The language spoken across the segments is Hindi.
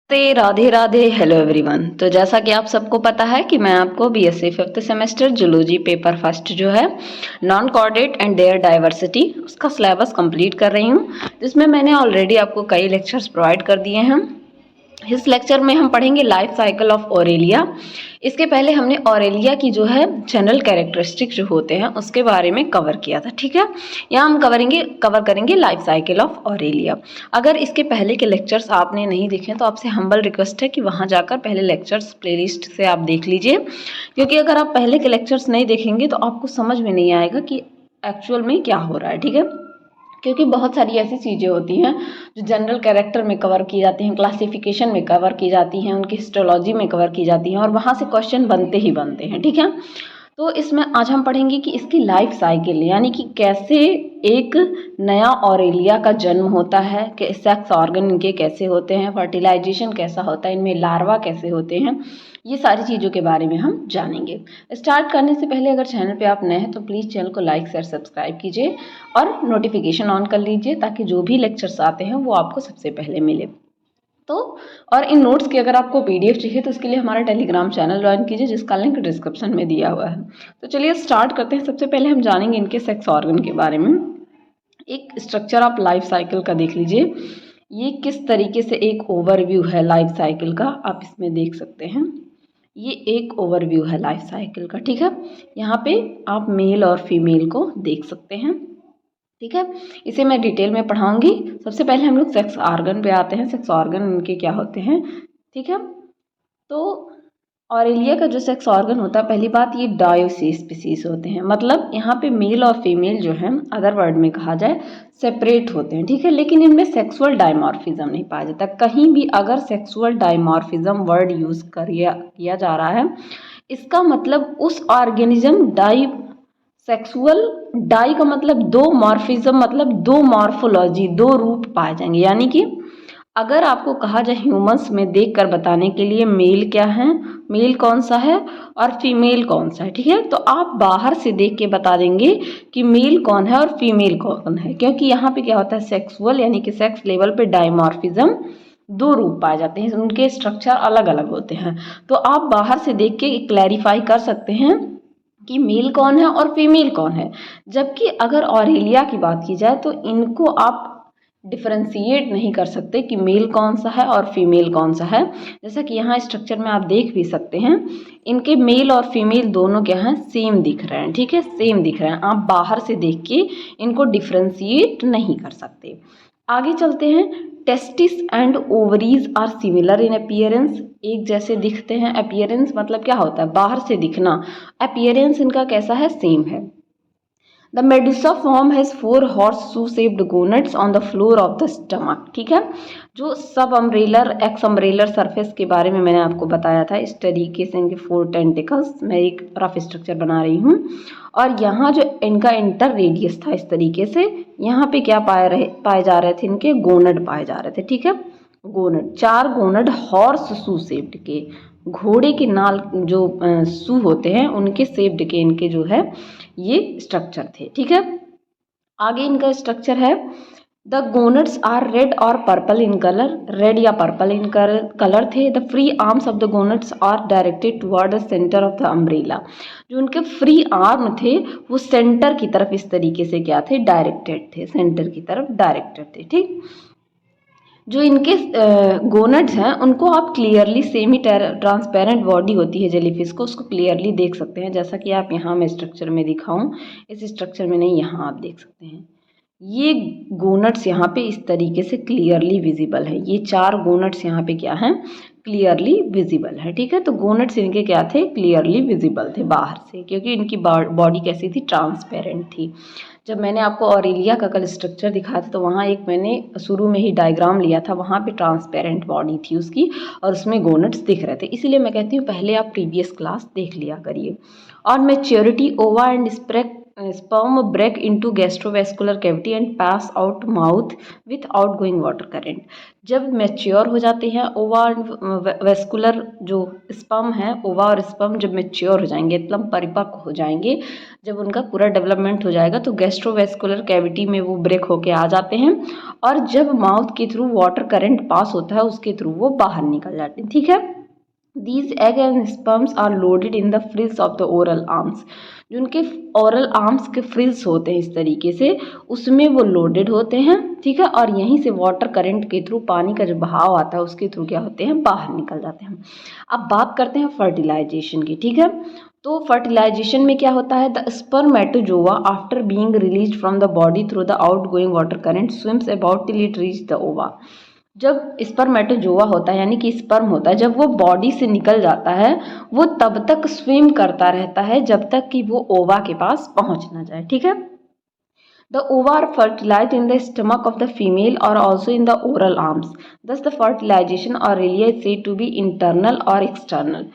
राधे राधे। Hello everyone. तो जैसा कि आप सबको पता है कि मैं आपको BSc fifth semester zoology paper first जो है नॉन कोऑर्डिनेट एंड देयर डाइवर्सिटी उसका सिलेबस कंप्लीट कर रही हूँ, जिसमें मैंने ऑलरेडी आपको कई लेक्चर्स प्रोवाइड कर दिए हैं। इस लेक्चर में हम पढ़ेंगे लाइफ साइकिल ऑफ ऑरेलिया। इसके पहले हमने ऑरेलिया की जो है जनरल कैरेक्टरिस्टिक जो होते हैं उसके बारे में कवर किया था, ठीक है। यहाँ हम कवर करेंगे लाइफ साइकिल ऑफ ऑरेलिया। अगर इसके पहले के लेक्चर्स आपने नहीं देखे तो आपसे हम्बल रिक्वेस्ट है कि वहाँ जाकर पहले लेक्चर्स प्लेलिस्ट से आप देख लीजिए, क्योंकि अगर आप पहले के लेक्चर्स नहीं देखेंगे तो आपको समझ में नहीं आएगा कि एक्चुअल में क्या हो रहा है, ठीक है। क्योंकि बहुत सारी ऐसी चीज़ें होती हैं जो जनरल कैरेक्टर में कवर की जाती हैं, क्लासिफिकेशन में कवर की जाती हैं, उनकी हिस्टोलॉजी में कवर की जाती हैं और वहाँ से क्वेश्चन बनते ही बनते हैं, ठीक है। तो इसमें आज हम पढ़ेंगे कि इसकी लाइफ साइकिल यानी कि कैसे एक नया ऑरेलिया का जन्म होता है, कि सेक्स ऑर्गन इनके कैसे होते हैं, फर्टिलाइजेशन कैसा होता है, इनमें लार्वा कैसे होते हैं, ये सारी चीज़ों के बारे में हम जानेंगे। स्टार्ट करने से पहले अगर चैनल पे आप नए हैं तो प्लीज़ चैनल को लाइक शेयर सब्सक्राइब कीजिए और नोटिफिकेशन ऑन कर लीजिए ताकि जो भी लेक्चर्स आते हैं वो आपको सबसे पहले मिले। तो और इन नोट्स की अगर आपको पीडीएफ चाहिए तो उसके लिए हमारा टेलीग्राम चैनल ज्वाइन कीजिए, जिसका लिंक डिस्क्रिप्शन में दिया हुआ है। तो चलिए स्टार्ट करते हैं। सबसे पहले हम जानेंगे इनके सेक्स ऑर्गन के बारे में। एक स्ट्रक्चर ऑफ लाइफ साइकिल का देख लीजिए, ये किस तरीके से एक ओवरव्यू है लाइफ साइकिल का, आप इसमें देख सकते हैं। ये एक ओवरव्यू है लाइफ साइकिल का, ठीक है। यहाँ पे आप मेल और फीमेल को देख सकते हैं, ठीक है। इसे मैं डिटेल में पढ़ाऊंगी। सबसे पहले हम लोग सेक्स ऑर्गन पे आते हैं। सेक्स ऑर्गन इनके क्या होते हैं, ठीक है। तो ऑरेलिया का जो सेक्स ऑर्गन होता है, पहली बात ये डायोस्पीसीज होते हैं, मतलब यहाँ पे मेल और फीमेल जो है अदर वर्ड में कहा जाए सेपरेट होते हैं, ठीक है। लेकिन इनमें सेक्सुअल डायमॉर्फिज्म नहीं पाया जाता। कहीं भी अगर सेक्सुअल डायमॉर्फिज्म वर्ड यूज किया जा रहा है, इसका मतलब उस ऑर्गेनिज्म डाई सेक्सुअल, डाई का मतलब दो, मॉर्फिज्म मतलब दो, मॉर्फोलॉजी दो रूप पाए जाएंगे। यानी कि अगर आपको कहा जाए ह्यूमंस में देखकर बताने के लिए मेल क्या है, मेल कौन सा है और फीमेल कौन सा है, ठीक है, तो आप बाहर से देख के बता देंगे कि मेल कौन है और फीमेल कौन है। क्योंकि यहाँ पे क्या होता है, सेक्सुअल यानी कि सेक्स लेवल पे डायमॉर्फिज्म दो रूप पाए जाते हैं, उनके स्ट्रक्चर अलग अलग होते हैं। तो आप बाहर से देख के क्लैरिफाई कर सकते हैं कि मेल कौन है और फीमेल कौन है। जबकि अगर ऑरेलिया की बात की जाए तो इनको आप डिफरेंशिएट नहीं कर सकते कि मेल कौन सा है और फीमेल कौन सा है। जैसा कि यहाँ स्ट्रक्चर में आप देख भी सकते हैं, इनके मेल और फीमेल दोनों क्या हैं, सेम दिख रहे हैं, ठीक है, सेम दिख रहे हैं। आप बाहर से देख के इनको डिफरेंशिएट नहीं कर सकते। आगे चलते हैं। Testis and ovaries are similar in appearance, एक जैसे दिखते हैं। अपीयरेंस मतलब क्या होता है, बाहर से दिखना। अपीयरेंस इनका कैसा है, सेम है। The Medusa form has 4 horseshoe shaped gonads on the floor of the stomach, ठीक है। जो सब अम्ब्रेलर एक्स अम्ब्रेलर सरफेस के बारे में मैंने आपको बताया था, इस तरीके से इनके 4 टेंटिकल्स, मैं एक रफ स्ट्रक्चर बना रही हूँ। और यहाँ जो इनका इंटर रेडियस था, इस तरीके से यहाँ पे क्या पाए जा रहे थे, इनके गोनड पाए जा रहे थे, ठीक है। गोनड, 4 गोनड हॉर्स शू शेप्ड के, घोड़े के नाल जो शू होते हैं उनके शेप्ड के इनके जो है ये स्ट्रक्चर थे, ठीक है। आगे इनका स्ट्रक्चर है, द गोनड्स आर रेड और पर्पल इन कलर, रेड या पर्पल इन कलर थे। The free arms of the gonads are directed toward the centre of the umbrella, जो उनके फ्री आर्म थे वो सेंटर की तरफ इस तरीके से क्या थे, डायरेक्टेड थे, सेंटर की तरफ डायरेक्टेड थे, ठीक। जो इनके गोनड्स हैं उनको आप क्लियरली, सेमी ट्रांसपेरेंट बॉडी होती है जेलीफिश को, उसको क्लियरली देख सकते हैं। जैसा कि आप यहाँ मैं स्ट्रक्चर में दिखाऊं, इस स्ट्रक्चर में नहीं, यहाँ आप देख सकते हैं ये गोनट्स यहाँ पे इस तरीके से क्लियरली विजिबल है। ये 4 गोनट्स यहाँ पे क्या हैं, क्लियरली विजिबल है, ठीक है। तो गोनट्स इनके क्या थे, क्लियरली विजिबल थे बाहर से, क्योंकि इनकी बॉडी कैसी थी, ट्रांसपेरेंट थी। जब मैंने आपको ऑरेलिया का कल स्ट्रक्चर दिखाया था तो वहाँ एक मैंने शुरू में ही डायग्राम लिया था, वहाँ पे ट्रांसपेरेंट बॉडी थी उसकी और उसमें गोनट्स दिख रहे थे। इसीलिए मैं कहती हूँ पहले आप प्रीवियस क्लास देख लिया करिए। और मैच्योरिटी, ओवा and sperm break into gastrovascular cavity and pass out mouth with outgoing water current। जब मैच्योर हो जाते हैं ओवा वेस्कुलर जो स्पर्म है, ओवा और स्पर्म जब मैच्योर हो जाएंगे, मतलब परिपक्व हो जाएंगे, जब उनका पूरा डेवलपमेंट हो जाएगा तो गैस्ट्रोवेस्कुलर कैविटी में वो ब्रेक होके आ जाते हैं और जब माउथ के थ्रू वाटर करंट पास होता है उसके थ्रू वो बाहर निकल जाते हैं। ठीक है। These egg and sperms are loaded in the frills of the oral arms। जो उनके ओरल आर्म्स के फ्रिल्स होते हैं इस तरीके से, उसमें वो लोडेड होते हैं। ठीक है। और यहीं से वाटर करंट के थ्रू पानी का जो बहाव आता है उसके थ्रू क्या होते हैं, बाहर निकल जाते हैं। अब बात करते हैं फर्टिलाइजेशन की। ठीक है। तो फर्टिलाइजेशन में क्या होता है, the spermatozoa after being release from the body through the outgoing water current swims about till it reach the ओवा। जब स्पर्मेटोजोआ होता है यानी कि स्पर्म होता है, जब वो बॉडी से निकल जाता है वो तब तक स्विम करता रहता है जब तक कि वो ओवा के पास पहुंच ना जाए। ठीक है। The ova are fertilize in the stomach of the female और also in the oral arms. Thus the fertilization Aurelia is said to be internal और एक्सटर्नल।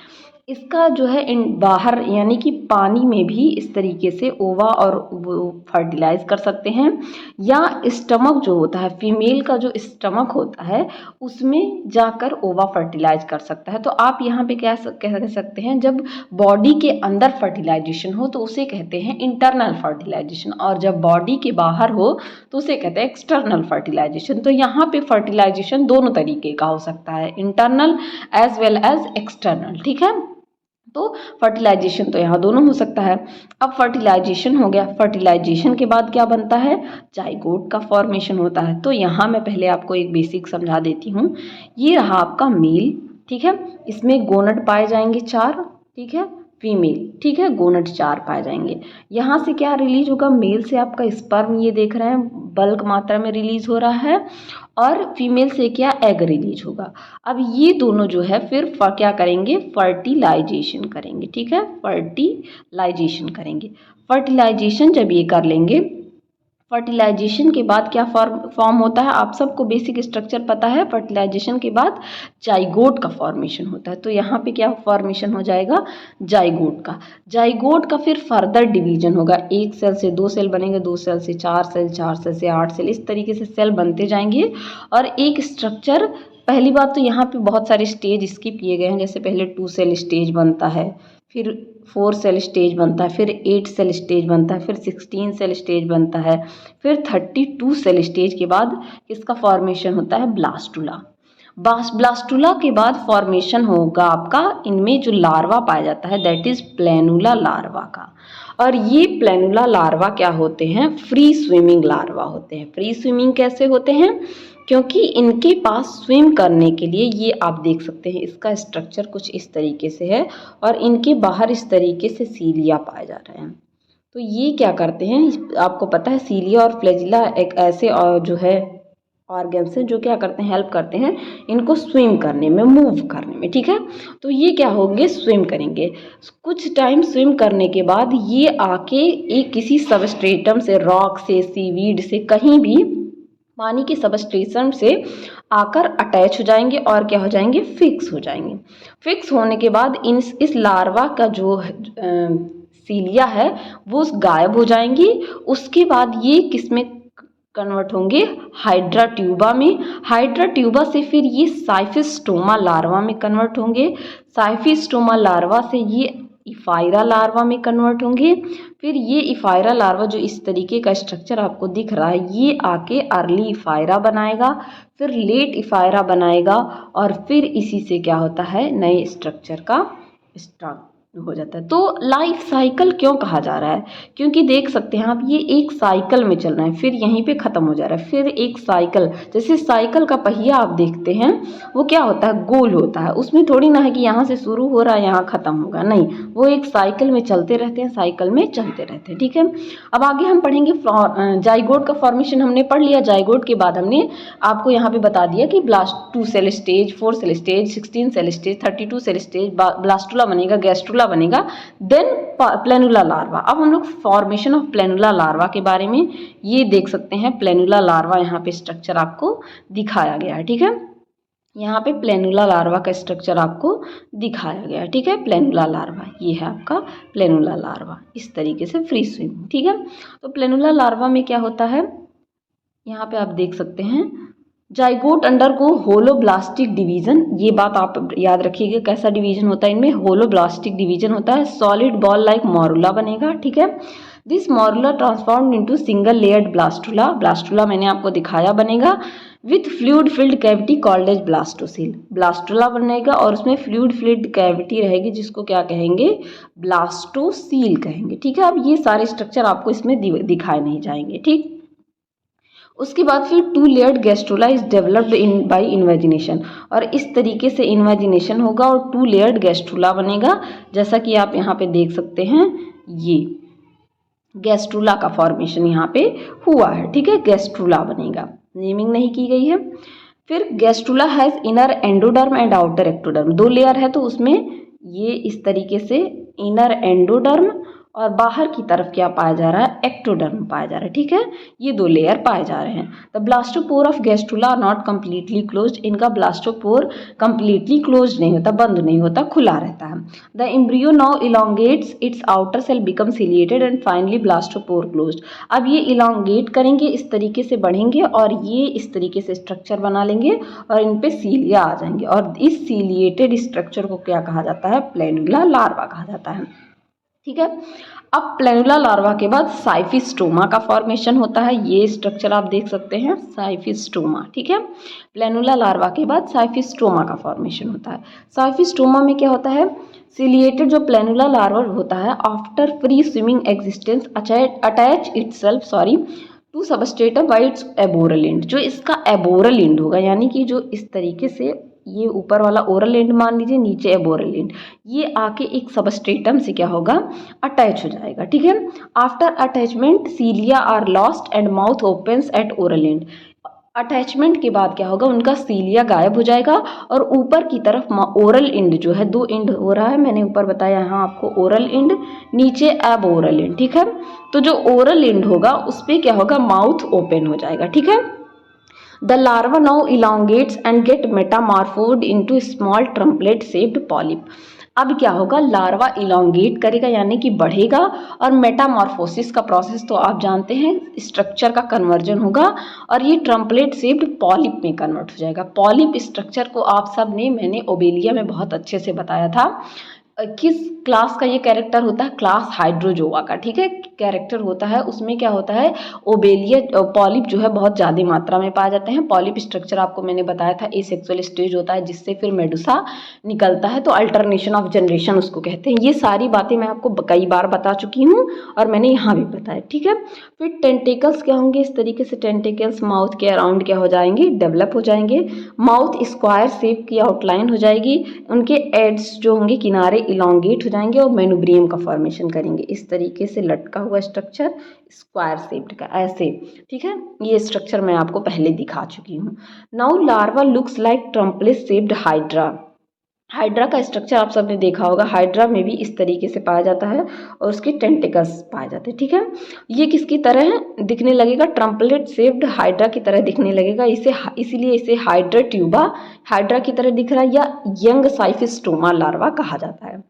इसका जो है इन बाहर यानी कि पानी में भी इस तरीके से ओवा और वो फर्टिलाइज कर सकते हैं, या स्टमक जो होता है फीमेल का जो स्टमक होता है उसमें जाकर ओवा फर्टिलाइज कर सकता है। तो आप यहाँ पे क्या कह सकते हैं, जब बॉडी के अंदर फर्टिलाइजेशन हो तो उसे कहते हैं इंटरनल फर्टिलाइजेशन, और जब बॉडी के बाहर हो तो उसे कहते हैं एक्सटर्नल फर्टिलाइजेशन। तो यहाँ पे फर्टिलाइजेशन दोनों तरीके का हो सकता है, internal as well as external. ठीक है। तो फर्टिलाइजेशन तो यहाँ दोनों हो सकता है। अब फर्टिलाइजेशन हो गया, फर्टिलाइजेशन के बाद क्या बनता है, जाइगोट का फॉर्मेशन होता है। तो यहाँ मैं पहले आपको एक बेसिक समझा देती हूँ। ये रहा आपका मेल। ठीक है। इसमें गोनड पाए जाएंगे 4। ठीक है। फीमेल। ठीक है। गोनड 4 पाए जाएंगे। यहाँ से क्या रिलीज होगा, मेल से आपका स्पर्म ये देख रहे हैं बल्क मात्रा में रिलीज हो रहा है, और फीमेल से क्या एग रिलीज होगा। अब ये दोनों जो है फिर क्या करेंगे, फर्टिलाइजेशन करेंगे। ठीक है। फर्टिलाइजेशन करेंगे। फर्टिलाइजेशन जब ये कर लेंगे, फर्टिलाइजेशन के बाद क्या फॉर्म होता है, आप सबको बेसिक स्ट्रक्चर पता है। फर्टिलाइजेशन के बाद जाइगोट का फॉर्मेशन होता है। तो यहाँ पे क्या फॉर्मेशन हो जाएगा, जाइगोट का। जाइगोट का फिर फर्दर डिवीजन होगा, 1 सेल से 2 सेल बनेंगे, 2 सेल से 4 सेल, 4 सेल से 8 सेल, इस तरीके से सेल बनते जाएंगे। और एक स्ट्रक्चर, पहली बात तो यहाँ पे बहुत सारे स्टेज स्किप किए गए हैं, जैसे पहले 2 सेल स्टेज बनता है, फिर 4 सेल स्टेज बनता है, फिर 8 सेल स्टेज बनता है, फिर 16 सेल स्टेज बनता है, फिर 32 सेल स्टेज के बाद किसका फॉर्मेशन होता है, ब्लास्टुला। ब्लास्टुला के बाद फॉर्मेशन होगा आपका, इनमें जो लार्वा पाया जाता है दैट इज प्लेनुला लार्वा का। और ये प्लेनुला लार्वा क्या होते हैं, फ्री स्विमिंग लार्वा होते हैं। फ्री स्विमिंग कैसे होते हैं, क्योंकि इनके पास स्विम करने के लिए, ये आप देख सकते हैं इसका स्ट्रक्चर कुछ इस तरीके से है, और इनके बाहर इस तरीके से सीलिया पाए जा रहे हैं। तो ये क्या करते हैं, आपको पता है सीलिया और फ्लैजिला एक ऐसे और जो है ऑर्गन्स हैं जो क्या करते हैं, हेल्प करते हैं इनको स्विम करने में, मूव करने में। ठीक है। तो ये क्या होंगे, स्विम करेंगे। कुछ टाइम स्विम करने के बाद ये आके एक किसी सबस्ट्रेटम से, रॉक से, सीवीड से, कहीं भी पानी के सबस्ट्रेशन से आकर अटैच हो जाएंगे और क्या हो जाएंगे, फिक्स हो जाएंगे। फिक्स होने के बाद इस लार्वा का जो सीलिया है वो गायब हो जाएंगी। उसके बाद ये किसमें कन्वर्ट होंगे, हाइड्रा ट्यूबा में। हाइड्रा ट्यूबा से फिर ये साइफिस्टोमा लार्वा में कन्वर्ट होंगे। साइफिस्टोमा लार्वा से ये इफायरा लार्वा में कन्वर्ट होंगे। फिर ये इफायरा लार्वा जो इस तरीके का स्ट्रक्चर आपको दिख रहा है, ये आके अर्ली इफायरा बनाएगा, फिर लेट इफायरा बनाएगा, और फिर इसी से क्या होता है, नए स्ट्रक्चर का स्टार्ट हो जाता है। तो लाइफ साइकिल क्यों कहा जा रहा है, क्योंकि देख सकते हैं आप ये एक साइकिल में चल रहा है, फिर यहीं पे ख़त्म हो जा रहा है, फिर एक साइकिल। जैसे साइकिल का पहिया आप देखते हैं वो क्या होता है, गोल होता है, उसमें थोड़ी ना है कि यहाँ से शुरू हो रहा है यहाँ ख़त्म होगा, नहीं, वो एक साइकिल में चलते रहते हैं, साइकिल में चलते रहते हैं। ठीक है। अब आगे हम पढ़ेंगे जाइगोट का फॉर्मेशन हमने पढ़ लिया। जाइगोट के बाद हमने आपको यहाँ पे बता दिया कि 2 cell stage, 4 cell stage, 16 cell stage, 32 cell stage, blastula बनेगा, गैस्ट्रुला बनेगा, देन प्लेनुला लार्वा। अब हम लोग फॉर्मेशन ऑफ प्लेनुला लार्वा के बारे में ये देख सकते हैं। प्लेनुला लार्वा यहाँ पे स्ट्रक्चर आपको दिखाया गया है। ठीक है। यहाँ पे प्लेनुला लार्वा का स्ट्रक्चर आपको दिखाया गया है, ठीक है। प्लेनुला लार्वा ये है आपका प्लेनुला लार्वा, इस तरीके से फ्री स्विमिंग, ठीक है। तो प्लेनुला लार्वा में क्या होता है, यहाँ पे आप देख सकते हैं, जाइगोट अंडरगो होलोब्लास्टिक डिवीजन। ये बात आप याद रखिएगा, कैसा डिवीजन होता है इनमें, होलोब्लास्टिक डिवीजन होता है। सॉलिड बॉल लाइक मोरुला बनेगा, ठीक है। This morula transform into single layered blastula, blastula मैंने आपको दिखाया बनेगा, with fluid filled cavity called as blastocoel, blastula बनेगा और उसमें फ्लूइड फिल्ड कैविटी रहेगी जिसको क्या कहेंगे, ब्लास्टोसील कहेंगे, ठीक है। अब ये सारे स्ट्रक्चर आपको इसमें दिखाए नहीं जाएंगे, ठीक। उसके बाद फिर 2 layered gastrula is developed in by invagination, और इस तरीके से इन्वेजिनेशन होगा और 2 लेयर्ड गैस्ट्रोला बनेगा, जैसा कि आप यहाँ पे देख सकते हैं, ये गैस्ट्रोला का फॉर्मेशन यहाँ पे हुआ है, ठीक है। गैस्ट्रोला बनेगा, नेमिंग नहीं की गई है। फिर gastrula has inner endoderm and outer ectoderm, 2 layer है तो उसमें ये इस तरीके से इनर एंडोडर्म और बाहर की तरफ क्या पाया जा रहा है, एक्टोडर्म पाया जा रहा है, ठीक है। ये 2 लेयर पाए जा रहे हैं। The blastopore of gastrula are not completely closed, इनका ब्लास्टोपोर कम्प्लीटली क्लोज नहीं होता, बंद नहीं होता, खुला रहता है। The embryo now elongates its outer cell become ciliated and finally blastopore closed. अब ये इलोंगेट करेंगे, इस तरीके से बढ़ेंगे और ये इस तरीके से स्ट्रक्चर बना लेंगे और इन पे सीलिया आ जाएंगे, और इस सीलिएटेड स्ट्रक्चर को क्या कहा जाता है, प्लेनुला लार्वा कहा जाता है, ठीक है। अब प्लेनुला लार्वा के बाद साइफिस्टोमा का फॉर्मेशन होता है, ये स्ट्रक्चर आप देख सकते हैं, साइफिस्टोमा, ठीक है। प्लेनुला लार्वा के बाद साइफिस्टोमा का फॉर्मेशन होता है। साइफिस्टोमा में क्या होता है, सिलिएटेड जो प्लेनुला लार्वा होता है, after free swimming existence attach itself to substratum by its aboral end, जो इसका एबोरल एंड होगा, यानी कि जो इस तरीके से ये ऊपर वाला ओरल एंड मान लीजिए, नीचे एबोरल एंड, ये आके एक सबस्ट्रेटम से क्या होगा, अटैच हो जाएगा, ठीक है। After attachment cilia are lost and mouth opens at oral end, attachment के बाद क्या होगा, उनका सीलिया गायब हो जाएगा और ऊपर की तरफ ओरल एंड जो है, 2 एंड हो रहा है, मैंने ऊपर बताया यहाँ आपको ओरल एंड, नीचे एब ओरल एंड, ठीक है। तो जो ओरल एंड होगा उस पर क्या होगा, माउथ ओपन हो जाएगा, ठीक है। The larva now elongates and get metamorphosed into small trumpet shaped polyp. अब क्या होगा, लार्वा इलोंगेट करेगा यानी कि बढ़ेगा, और मेटामॉर्फोसिस का प्रोसेस तो आप जानते हैं, स्ट्रक्चर का कन्वर्जन होगा और ये ट्रम्पलेट शेप्ड पॉलिप में कन्वर्ट हो जाएगा। पॉलिप स्ट्रक्चर को आप सब ने, मैंने ओबेलिया में बहुत अच्छे से बताया था, किस क्लास का ये कैरेक्टर होता है, क्लास हाइड्रोजोआ का, ठीक है, कैरेक्टर होता है। उसमें क्या होता है, ओबेलिया पॉलिप जो है बहुत ज़्यादा मात्रा में पाए जाते हैं। पॉलिप स्ट्रक्चर आपको मैंने बताया था एसेक्सुअल स्टेज होता है, जिससे फिर मेडुसा निकलता है, तो अल्टरनेशन ऑफ जनरेशन उसको कहते हैं। ये सारी बातें मैं आपको कई बार बता चुकी हूँ और मैंने यहाँ भी बताया, ठीक है। फिर टेंटिकल्स क्या होंगे, इस तरीके से टेंटिकल्स माउथ के अराउंड क्या हो जाएंगे, डेवलप हो जाएंगे। माउथ स्क्वायर शेप की आउटलाइन हो जाएगी, उनके एड्स जो होंगे, किनारे इलोंगेट हो जाएंगे और मेनुब्रियम का फॉर्मेशन करेंगे, इस तरीके से लटका हुआ स्ट्रक्चर स्क्वायर शेप्ड का, ऐसे, ठीक है। ये स्ट्रक्चर मैं आपको पहले दिखा चुकी हूँ। Now larva looks like trumpet shaped hydra, hydra का स्ट्रक्चर आप सबने देखा होगा, हाइड्रा में भी इस तरीके से पाया जाता है और उसके टेंटिकल्स पाए जाते हैं, ठीक है। ये किसकी तरह दिखने लगेगा, ट्रम्पलेट शेप्ड हाइड्रा की तरह दिखने लगेगा, इसीलिए इसे हाइड्रा ट्यूबा हाइड्रा की तरह दिख रहा है, या यंग साइफिस्टोमा लार्वा कहा जाता है।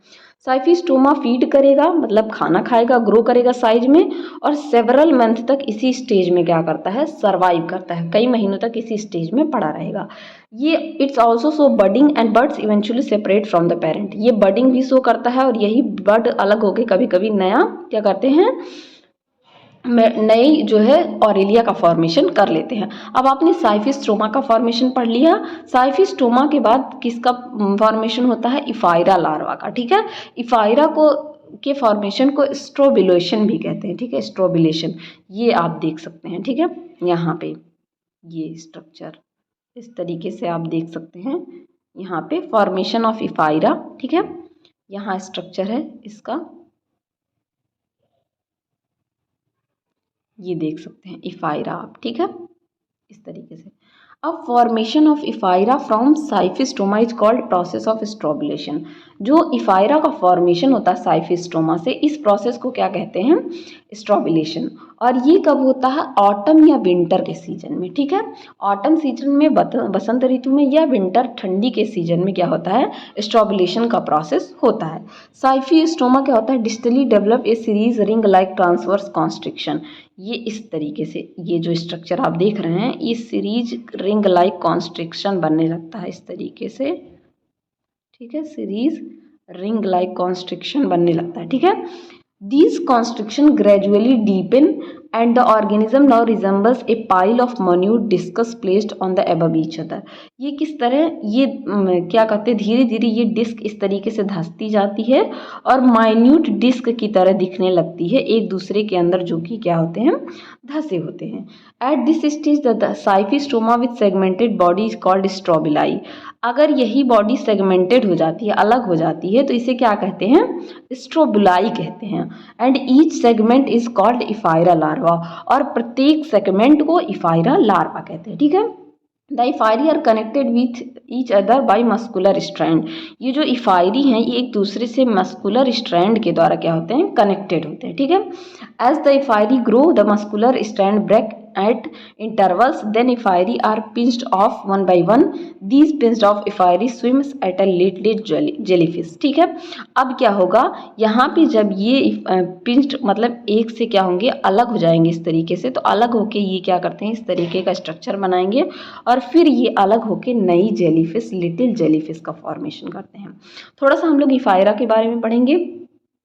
साइफिस्टोमा फीड करेगा, मतलब खाना खाएगा, ग्रो करेगा साइज में, और सेवरल मंथ तक इसी स्टेज में क्या करता है, सर्वाइव करता है, कई महीनों तक इसी स्टेज में पड़ा रहेगा। ये it's also show budding and birds eventually separate from the parent, ये बडिंग भी शो करता है और यही बर्ड अलग होकर कभी कभी नया क्या करते हैं, नई जो है ऑरेलिया का फॉर्मेशन कर लेते हैं। अब आपने साइफिस्टोमा का फॉर्मेशन पढ़ लिया। साइफिस्टोमा के बाद किसका फॉर्मेशन होता है, इफायरा लार्वा का, ठीक है। इफायरा को के फॉर्मेशन को स्ट्रोबिलेशन भी कहते हैं, ठीक है, स्ट्रोबिलेशन, ये आप देख सकते हैं, ठीक है। यहाँ पे ये स्ट्रक्चर इस तरीके से आप देख सकते हैं, यहाँ पे फॉर्मेशन ऑफ इफायरा, ठीक है। यहाँ स्ट्रक्चर है इसका, ये देख सकते हैं इफायरा आप, ठीक है, इस तरीके से। अब formation of ephyra from scyphistoma is called process of strobilation, जो इफायरा का फॉर्मेशन होता है साइफिस्टोमा से, इस प्रोसेस को क्या कहते हैं, स्ट्रोबुलेशन। और ये कब होता है, ऑटम या विंटर के सीजन में, ठीक है। ऑटम सीजन में, बसंत ऋतु में, या विंटर ठंडी के सीजन में क्या होता है, स्ट्रॉबुलेशन का प्रोसेस होता है। साइफी स्टोमा क्या होता है, distally develop a series ring like transverse constriction. ये इस तरीके से, ये जो स्ट्रक्चर आप देख रहे हैं, ये सीरीज रिंग लाइक कॉन्स्ट्रिक्शन बनने लगता है इस तरीके से, ठीक है। सीरीज रिंग लाइक कॉन्स्ट्रिक्शन बनने लगता है, ठीक है। These constriction gradually deepen and the organism now resembles a pile of minute discs placed on the above each other. ये किस तरह, ये क्या कहते हैं, धीरे धीरे ये डिस्क इस तरीके से धंसती जाती है और माइन्यूट डिस्क की तरह दिखने लगती है एक दूसरे के अंदर, जो कि क्या होते हैं, धंसे होते हैं। At this stage the Cyphistoma with segmented body is called strobili. अगर यही बॉडी सेगमेंटेड हो जाती है, अलग हो जाती है, तो इसे क्या कहते हैं, स्ट्रोबुलाई कहते हैं। And each segment is called ephyra larva, और प्रत्येक सेगमेंट को इफायरा लार्वा कहते हैं, ठीक है। The ephyrae are connected with each other by muscular strand. ये जो इफायरी हैं, ये एक दूसरे से मस्कुलर स्ट्रैंड के द्वारा क्या होते हैं, कनेक्टेड होते हैं, ठीक है। As the ephyrae grow the muscular strand break at intervals, then ephirae are pinched off one by one. These pinched off ephirae swims at a late jellyfish, ठीक है। अब क्या होगा, यहाँ पे जब ये पिंच्ड मतलब एक से क्या होंगे, अलग हो जाएंगे इस तरीके से, तो अलग होके ये क्या करते हैं, इस तरीके का स्ट्रक्चर बनाएंगे और फिर ये अलग होके नई जेलीफिश, लिटिल जेलीफिश का फॉर्मेशन करते हैं। थोड़ा सा हम लोग इफायरा के बारे में पढ़ेंगे।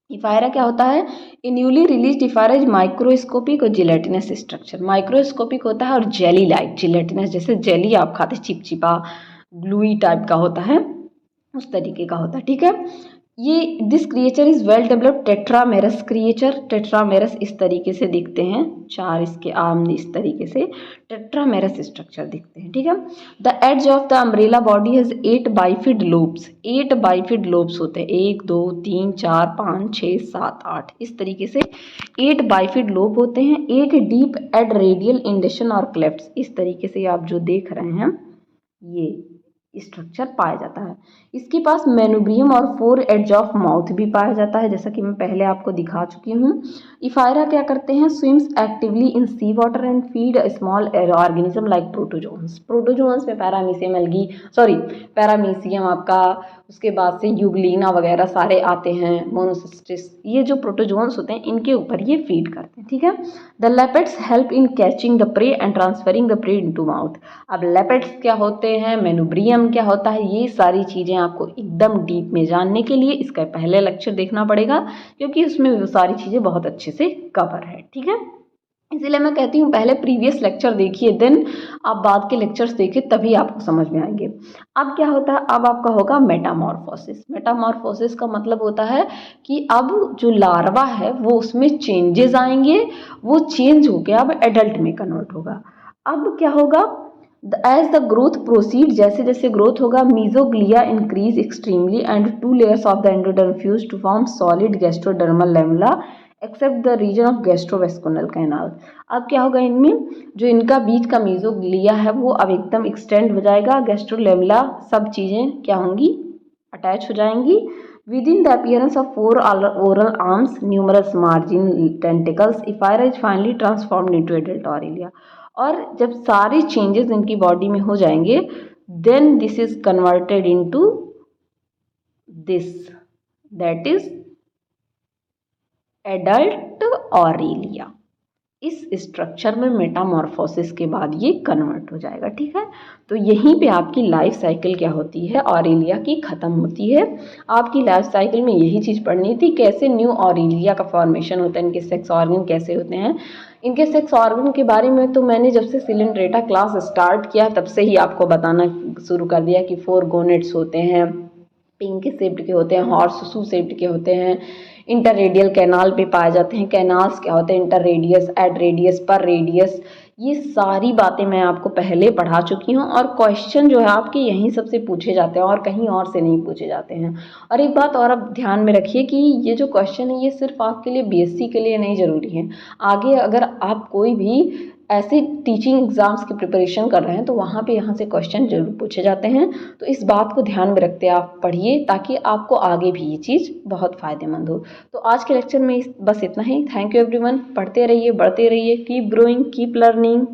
इफायरा क्या होता है, a newly released ephyra is microscopic और जिलेटिनस स्ट्रक्चर। माइक्रोस्कोपिक होता है और जेली लाइक, जिलेटिनस जैसे जेली आप खाते, चिपचिपा ग्लूई टाइप का होता है, उस तरीके का होता है, ठीक है। ये this creature is well developed tetramerous creature. Tetramerous इस तरीके से दिखते हैं, चार इसके आर्म इस तरीके से टेट्रामेरस स्ट्रक्चर दिखते हैं, ठीक है। The edge of the umbrella body has 8 bifid lobes. 8 bifid lobes होते हैं, 1 2 3 4 5 6 7 8, इस तरीके से 8 बाइफिड लोब होते हैं। एक डीप एड रेडियल इंडेशन और क्लेफ्ट्स, इस तरीके से आप जो देख रहे हैं ये स्ट्रक्चर पाया जाता है। इसके पास मेनुब्रियम और 4 एड्ज ऑफ माउथ भी पाया जाता है, जैसा कि मैं पहले आपको दिखा चुकी हूँ। इफायरा क्या करते हैं, swims actively in sea water and feed small organism like protozoans. Protozoans में पैरामीशियम एल्गी, सॉरी पैरामीशियम आपका, उसके बाद से यूग्लिना वगैरह सारे आते हैं, मोनोसिस्टिस, ये जो प्रोटोजोन्स होते हैं इनके ऊपर ये फीड करते हैं, ठीक है। The lappets help in catching the prey and transferring the prey into mouth. अब लेपेट्स क्या होते हैं, मेनुब्रियम क्या होता है, ये सारी चीज़ें आपको एकदम डीप में जानने के लिए इसका पहले लेक्चर देखना पड़ेगा, क्योंकि उसमें वो सारी चीज़ें बहुत अच्छे से कवर है, ठीक है। इसीलिए मैं कहती हूँ पहले प्रीवियस लेक्चर देखिए, देन आप बाद के लेक्चर्स देखिए, तभी आपको समझ में आएंगे। अब क्या होता है, अब आपका होगा मेटामॉर्फोसिस। मेटामॉर्फोसिस का मतलब होता है कि अब जो लार्वा है वो उसमें चेंजेस आएंगे, वो चेंज होकर अब एडल्ट में कन्वर्ट होगा। अब क्या होगा, एज द ग्रोथ प्रोसीड, जैसे जैसे ग्रोथ होगा, mesogloea increase extremely and 2 layers of the endoderm fuse to form solid gastrodermal lamella except the region of gastrovascular canal. अब क्या होगा, इनमें जो इनका बीच का मीजोग्लिया है वो अब एकदम एक्सटेंड हो जाएगा, गैस्ट्रोलेमुला सब चीज़ें क्या होंगी, अटैच हो जाएंगी। Within the appearance of 4 oral arms, numerous margin tentacles, Ephira is finally transformed into adult Aurelia. और जब सारे चेंजेस इनकी बॉडी में हो जाएंगे, then this is converted into this, that is adult Aurelia. इस स्ट्रक्चर में मेटामॉर्फोसिस के बाद ये कन्वर्ट हो जाएगा, ठीक है। तो यहीं पे आपकी लाइफ साइकिल क्या होती है, ऑरेलिया की ख़त्म होती है। आपकी लाइफ साइकिल में यही चीज़ पढ़नी थी, कैसे न्यू ऑरेलिया का फॉर्मेशन होता है, इनके सेक्स ऑर्गन कैसे होते हैं। इनके सेक्स ऑर्गन के बारे में तो मैंने जब से सिलेंड्रेटा क्लास स्टार्ट किया तब से ही आपको बताना शुरू कर दिया कि 4 गोनेट्स होते हैं, पिंक शेप्ड के होते हैं, हॉर्स शू शेप्ड के होते हैं, इंटररेडियल कैनाल पे पाए जाते हैं। कैनाल्स क्या होते हैं, इंटर रेडियस, एड रेडियस, पर रेडियस, ये सारी बातें मैं आपको पहले पढ़ा चुकी हूँ। और क्वेश्चन जो है आपके यहीं सबसे पूछे जाते हैं और कहीं और से नहीं पूछे जाते हैं। और एक बात और आप ध्यान में रखिए कि ये जो क्वेश्चन है ये सिर्फ आपके लिए बीएससी के लिए नहीं ज़रूरी है। आगे अगर आप कोई भी ऐसे टीचिंग एग्ज़ाम्स की प्रिपरेशन कर रहे हैं तो वहाँ पे यहाँ से क्वेश्चन ज़रूर पूछे जाते हैं। तो इस बात को ध्यान में रखते आप पढ़िए ताकि आपको आगे भी ये चीज़ बहुत फ़ायदेमंद हो। तो आज के लेक्चर में बस इतना ही। Thank you everyone. पढ़ते रहिए, बढ़ते रहिए, कीप ग्रोइंग, कीप लर्निंग।